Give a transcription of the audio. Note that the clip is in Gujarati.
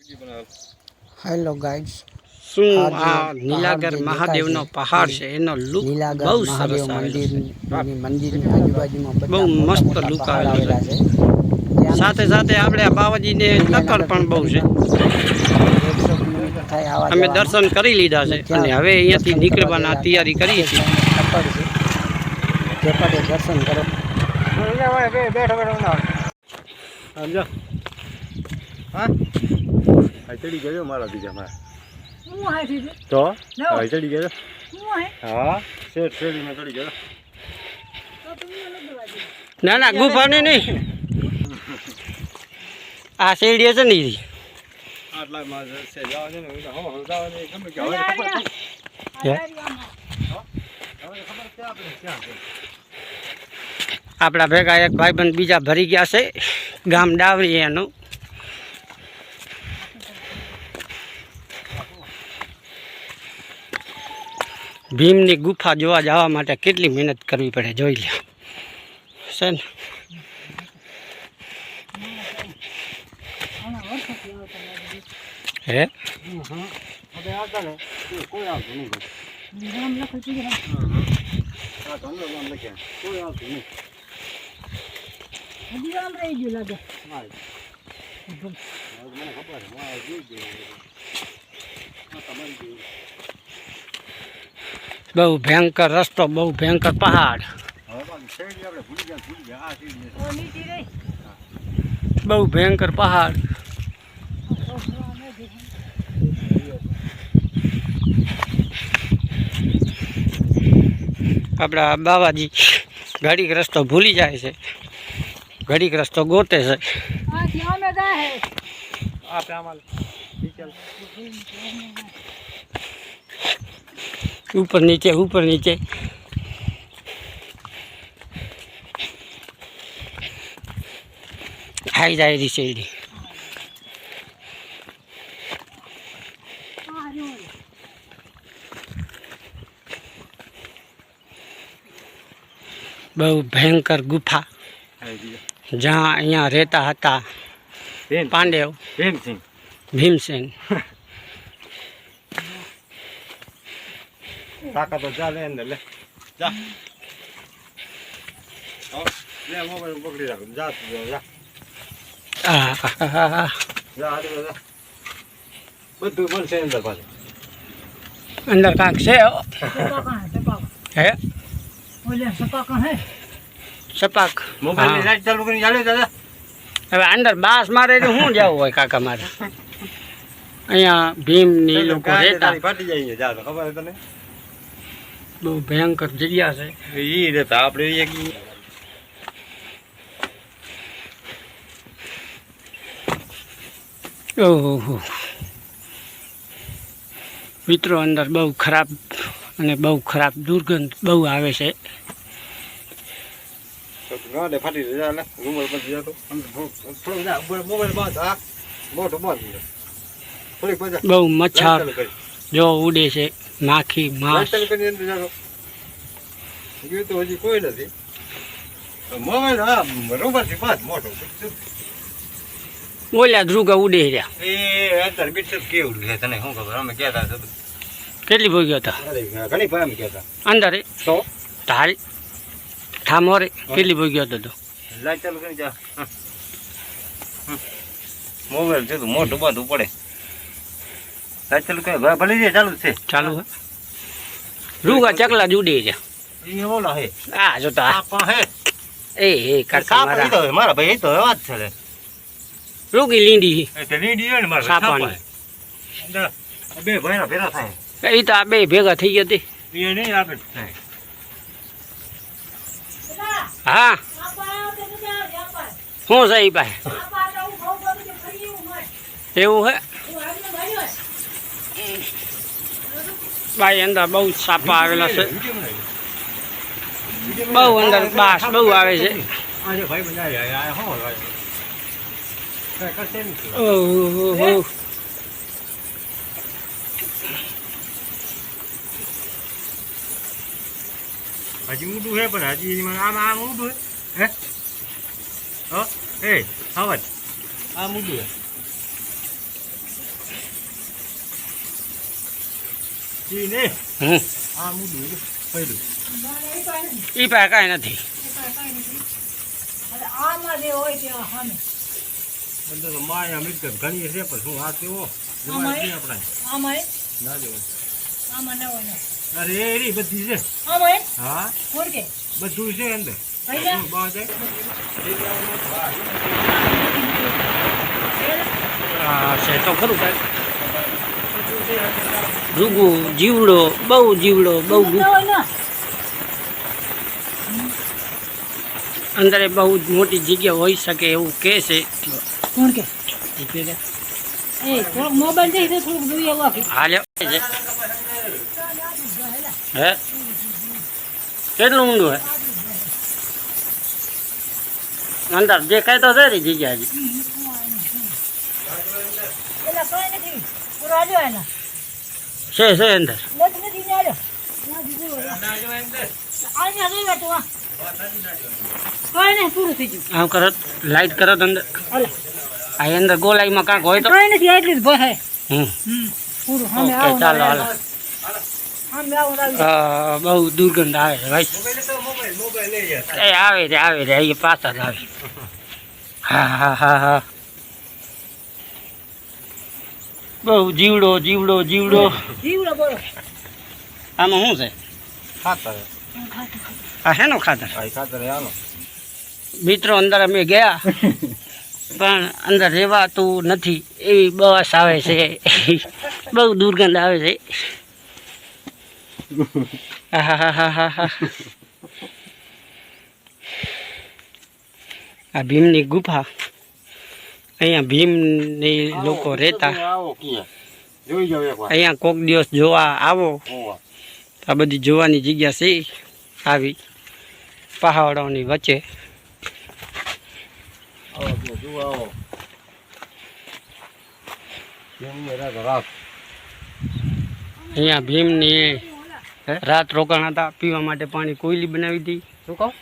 હેલો ગાઈસ, શું આ નીલાગર મહાદેવનો પહાડ છે એનો લુક બહુ સરસ આવેલો છે. મંદિરની આજુબાજુમાં બહુ મસ્ત લુક આવેલો છે. સાથે સાથે આપણે આ બાવાજીને તકડ પણ બહુ છે. અમે દર્શન કરી લીધા છે અને હવે અહીંયાથી નીકળવાના તૈયારી કરી છે. દર્શન કરો. ચડી ગયો મારા બીજા મારા તો ચડી ગયો. હા શેરીમાં ચડી ગયો. ના ના ગુફાની નહીં, આ શેરડી છે ને આપણા ભેગા એક ભાઈબંધ બીજા ભરી ગયા છે. ગામ ડાવરી એનું. ભીમની ગુફા જોવા જવા માટે કેટલી મહેનત કરવી પડે જોઈ લે છે ને. હે બહુ ભયંકર રસ્તો, બહુ ભયંકર પહાડ, બહુ ભયંકર પહાડ. આપણા બાવાજી ઘડીક રસ્તો ભૂલી જાય છે, ઘડીક રસ્તો ગોતે છે. ઉપર નીચે ઉપર નીચે. ખાઈ જાય રહી શેરડી. બહુ ભયંકર ગુફા, જ્યાં અહીંયા રહેતા હતા પાંડવ ભીમસેન. કાકા તો ચાલે અંદર લે જા. લે મોબાઈલ પકડી રાખ. જા જા જા જા. બધું મળશે અંદર પાછું. અંદર કાંક છે હે સપાક. મોબાઈલ લાઈટ ચાલુ કરીને ચાલે દાદા. હવે અંદર બાસ મારે શું જવું હોય કાકા મારે. અહીંયા ભીમની લોકો રહેતા. ફાટી જાય જા તો ખબર તને. બહુ ભયંકર જગ્યા છે. ઈ રહેતા આપણે એક ઓહો મિત્રો, અંદર બહુ ખરાબ અને બહુ ખરાબ દુર્ગંધ બહુ આવે છે. ફાટી જાય રૂમર પછી જતો મોબાઈલ બંધ. હા મોટું બંધ. થોડીક પછી બહુ મચ્છર જો ઉડે છે, માખી માસ. તો હજી કોઈ નથી. મોબાઈલ હા રૂમર થી પાંચ મોટો ઓલ્યા ધ્રુગા ઉડે રહ્યા. એ અત્યારે બીટ કેવું છે તને શું ખબર. અમે કહેતા હતા કેટલી ભોગ્યો હતા ઘણી ભાઈ અમે કહેતા અંદર તો તારી ઠામોરે કેટલી ભોગ્યો હતો. લાઈટ ચાલુ કરી જા. મોબાઈલ છે તો મોટું બાંધવું પડે. લાઈટ ચાલુ કરે ભલે છે ચાલુ છે ચાલુ હે. રૂગા ચકલા જ ઉડે છે. એ ઓલા હે આ જોતા હે એ કાકા મારા મારા ભાઈ તો વાત છે રે. રૂગી લીંડી એટલે લીડી હોય ને મારા સાપાની. બે ભાઈના ભેરા થાય. એ તો આ બે ભેગા થઈ ગયા તે. એ નહીં આપણે થાય. હા શું છે એ ભાઈ એવું હે. ભાઈ અંદર બહુ સાપા આવેલા છે, બહુ અંદર બાસ બહુ આવે છે. ઓહો હજી ઊંડું હે પણ હજી આમ ઊંડું હે. હે હે આવાજ આમ ઊંડું હે. ઈ ને હમ આ મુડું પહેલું એ પાસે કાંઈ નથી અંદર તો માયા મિલકત ઘણી છે પણ શું આ કેવો આપણે ના દેવાય અરે એ રી બધી છે હા બધું છે અંદર બહાર જાય હા છે તો ખરું કાંઈ રૂગુ જીવડો બહુ અંદર એ બહુ જ મોટી જગ્યા હોઈ શકે એવું કહે છે કોણ કે એ થોડુંક મોબાઈલ દે તો થોડુંક જોઈએ વાકી હાલ્યો છે હે કેટલું ઊંડું હે અંદર દેખાય તો છે જગ્યા હજી પેલા કોઈ નથી પૂરો આજો એના છે અંદર નથી આજો અહીંયા જોઈ બેઠું આ કોઈ નહીં પૂરું થઈ ગયું આમ કરો લાઈટ કરો તો અંદર હાલે આ અંદર ગોલાઈમાં કાંક હોય તો કોઈ નથી એટલી જ ભસે હમ પૂરું સામે ઓકે આવો ચાલો હાલો સામે આવો બહુ દુર્ગંધ આવે છે ભાઈ મોબાઈલ લઈ જાય એ આવે છે એ પાછા જ આવે હા બહુ જીવડો જીવડો બોલો આમાં શું છે ખાતર આ શેનો ખાતર આ ખાતર આનો મિત્રો અંદર અમે ગયા પણ અંદર રહેવાતું નથી એવી બસ આવે છે બહુ દુર્ગંધ આવે છે આ ભીમની ગુફા અહીંયા ભીમની લોકો રહેતા આવો ક્યાં જોઈ જાવ એકવાર અહીંયા કોક દિવસ જોવા આવો ઓવા આ બધી જોવાની જગ્યા છે આવી પહાડોની વચ્ચે આવો જો આવો કેમ રાત અહીંયા ભીમની રાત રોકાણ હતા પીવા માટે પાણી કોયલી બનાવી હતી શું કહું